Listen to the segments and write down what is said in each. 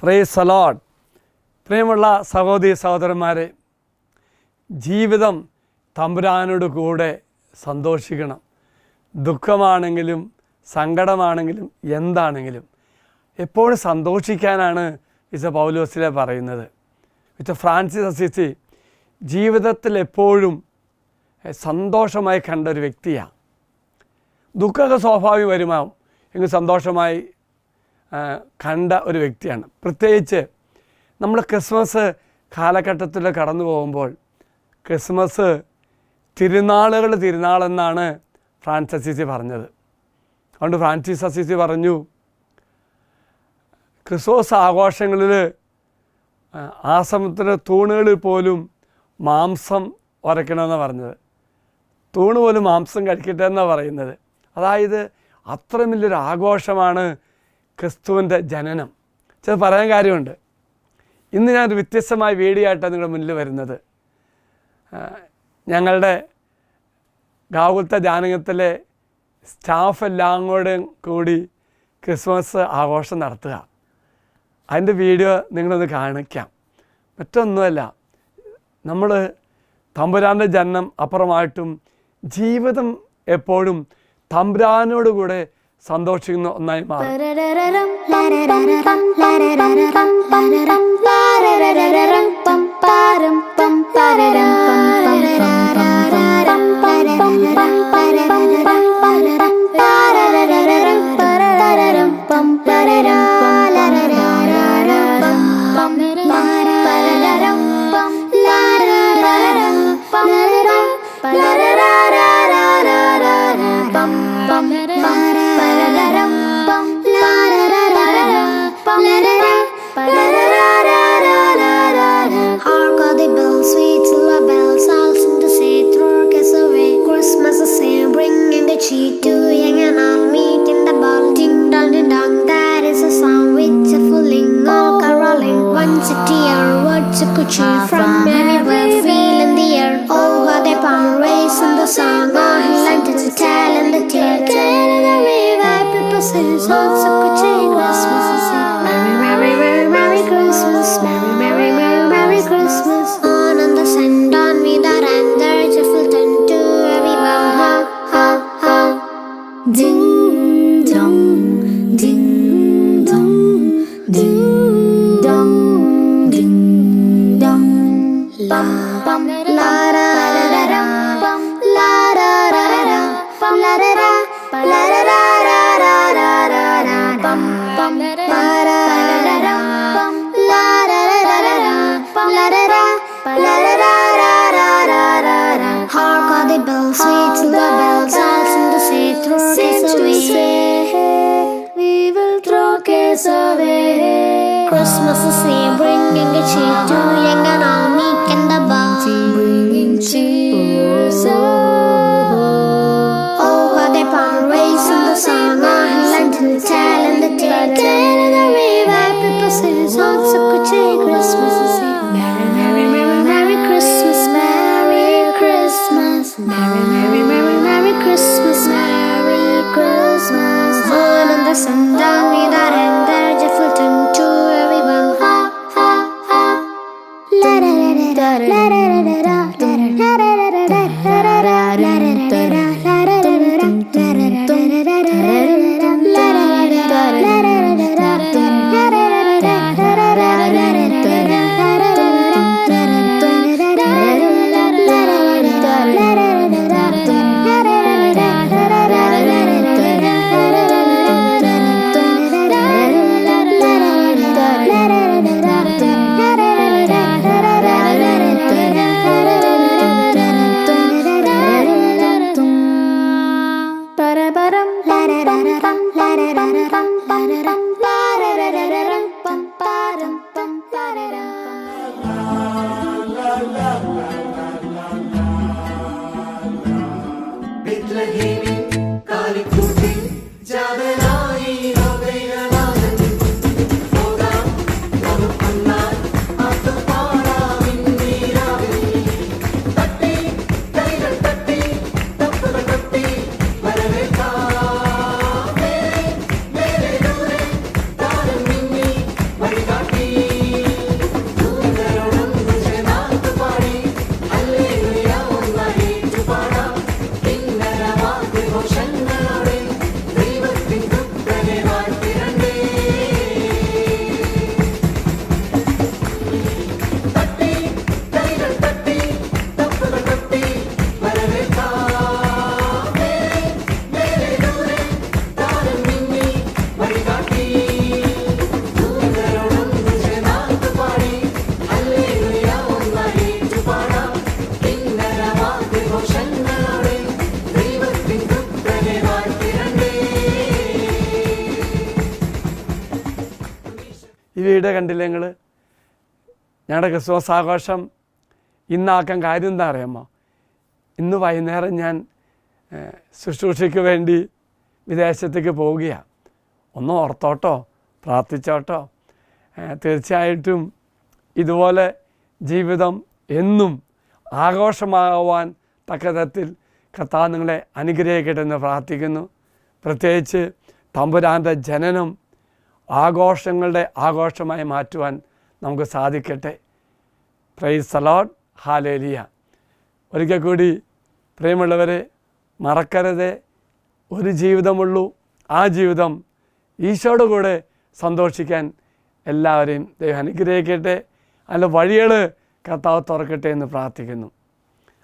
Praise the Lord. പ്രിയമുള്ള സഹോദരി സഹോദരന്മാരെ, ജീവിതം തമ്പുരാനോട് കൂടെ സന്തോഷിക്കണം. ദുഃഖമാണെങ്കിലും സങ്കടമാണെങ്കിലും എന്താണെങ്കിലും എപ്പോഴും സന്തോഷിക്കാനാണ് വിശുദ്ധ പൗലോസിലെ പറയുന്നത്. വിശുദ്ധ ഫ്രാൻസിസ് അസീസി ജീവിതത്തിൽ എപ്പോഴും സന്തോഷമായി കണ്ട ഒരു വ്യക്തിയാണ്. ദുഃഖമൊക്കെ സ്വാഭാവികം വരുമാവും, എങ്കിൽ സന്തോഷമായി കണ്ട ഒരു വ്യക്തിയാണ്. പ്രത്യേകിച്ച് നമ്മൾ ക്രിസ്മസ് കാലഘട്ടത്തിൽ കടന്നു പോകുമ്പോൾ ക്രിസ്മസ് തിരുനാളെന്നാണ് ഫ്രാൻസിസ് അസീസി പറഞ്ഞത്. അതുകൊണ്ട് ഫ്രാൻസിസ് അസീസി പറഞ്ഞു, ക്രിസ്മസ് ആഘോഷങ്ങളിൽ ആശ്രമത്തിലെ തൂണുകളിൽ പോലും മാംസം ഉരയ്ക്കണമെന്നാണ് പറഞ്ഞത്. തൂണ് പോലും മാംസം കഴിക്കട്ടെ എന്നാണ് പറയുന്നത്. അതായത് അത്രയും വലിയൊരു ആഘോഷമാണ് ക്രിസ്തുവിൻ്റെ ജനനം. ചില പറയാൻ കാര്യമുണ്ട്. ഇന്ന് ഞാനൊരു വ്യത്യസ്തമായ വീഡിയോ ആയിട്ടാണ് നിങ്ങളുടെ മുന്നിൽ വരുന്നത്. ഞങ്ങളുടെ ഗാകുൽത്ത ധ്യാനത്തിലെ സ്റ്റാഫ് എല്ലാം കൂടി ക്രിസ്മസ് ആഘോഷം നടത്തുക. അതിൻ്റെ വീഡിയോ നിങ്ങളൊന്ന് കാണിക്കാം. മറ്റൊന്നുമല്ല, നമ്മൾ തമ്പുരാൻ്റെ ജനനം അപ്പുറമായിട്ടും ജീവിതം എപ്പോഴും തമ്പുരാനോട് കൂടെ സന്തോഷിക്കുന്ന ഒന്നായി മാറും. From everywhere, feeling the air. Oh, how they pound, raising the song. Oh, he lent it to tell and the tear. Telling the river, people say, songs of Christmas is here. Merry, merry, merry, merry Christmas. Merry, merry, merry, merry Christmas. On the sand, on me that and there, just listen to everyone. Ha, ha, ha. Ding dong, ding dong, ding dong. Bum bum la ra ra ra bum la ra ra ra bum la ra ra la ra ra ra ra ra ra bum bum la ra ra ra bum la ra ra ra bum la ra ra la ra ra ra ra ra. Hark all the bells, sweet till the bells, all sing to say, throw cares away. We will throw cares away. Christmas is here, bringing a cheer to young and all, meek and the bold, bringing cheers. Oh, how they pound, raising the song, oh, Lenten, telling the tale, telling the river, people say songs of Christmas is here. Merry, merry, merry, merry Christmas, Merry Christmas, Merry, merry, merry, merry Christmas, Merry Christmas. On the sun, down me that and there, just Fulton to everyone. Ha, ha, ha. La da da da da da da da da Bye. വീട് കണ്ടില്ലേ നിങ്ങൾ? ഞങ്ങളുടെ Christmas ആഘോഷം ഇന്നാക്കാൻ കാര്യം എന്താ അറിയാമോ? ഇന്ന് വൈകുന്നേരം ഞാൻ ശുശ്രൂഷയ്ക്ക് വേണ്ടി വിദേശത്തേക്ക് പോവുകയാണ്. ഒന്ന് ഓർത്തോട്ടോ, പ്രാർത്ഥിച്ചോട്ടോ. തീർച്ചയായിട്ടും ഇതുപോലെ ജീവിതം എന്നും ആഘോഷമാകുവാൻ തക്കതരത്തിൽ കർത്താവ് നിങ്ങളെ അനുഗ്രഹിക്കട്ടെ എന്ന് പ്രാർത്ഥിക്കുന്നു. പ്രത്യേകിച്ച് തമ്പുരാൻ്റെ ജനനം ആഘോഷങ്ങളുടെ ആഘോഷമായി മാറ്റുവാൻ നമുക്ക് സാധിക്കട്ടെ. Praise the Lord. ഹല്ലേലൂയ. ഒരിക്കൽ കൂടി പ്രിയമുള്ളവരെ, മറക്കരുത്, ഒരു ജീവിതമുള്ളൂ. ആ ജീവിതം ഈശോയുടെ കൂടെ സന്തോഷിക്കാൻ എല്ലാവരെയും ദൈവം അനുഗ്രഹിക്കട്ടെ. അതിൻ്റെ വഴികൾ കർത്താവ് തുറക്കട്ടെ എന്ന് പ്രാർത്ഥിക്കുന്നു.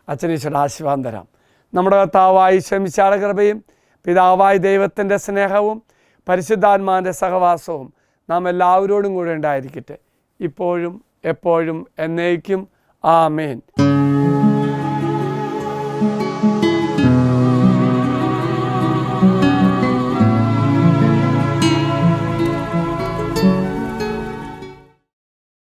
അച്ഛനീശ്വര ആശീർവാദം തരാം. നമ്മുടെ കർത്താവായ ഈശോയുടെ കൃപയും പിതാവായ ദൈവത്തിൻ്റെ സ്നേഹവും പരിശുദ്ധാത്മാവിൻ്റെ സഹവാസവും നാം എല്ലാവരോടും കൂടെ ഉണ്ടായിരിക്കട്ടെ, ഇപ്പോഴും എപ്പോഴും എന്നേക്കും. ആമേൻ.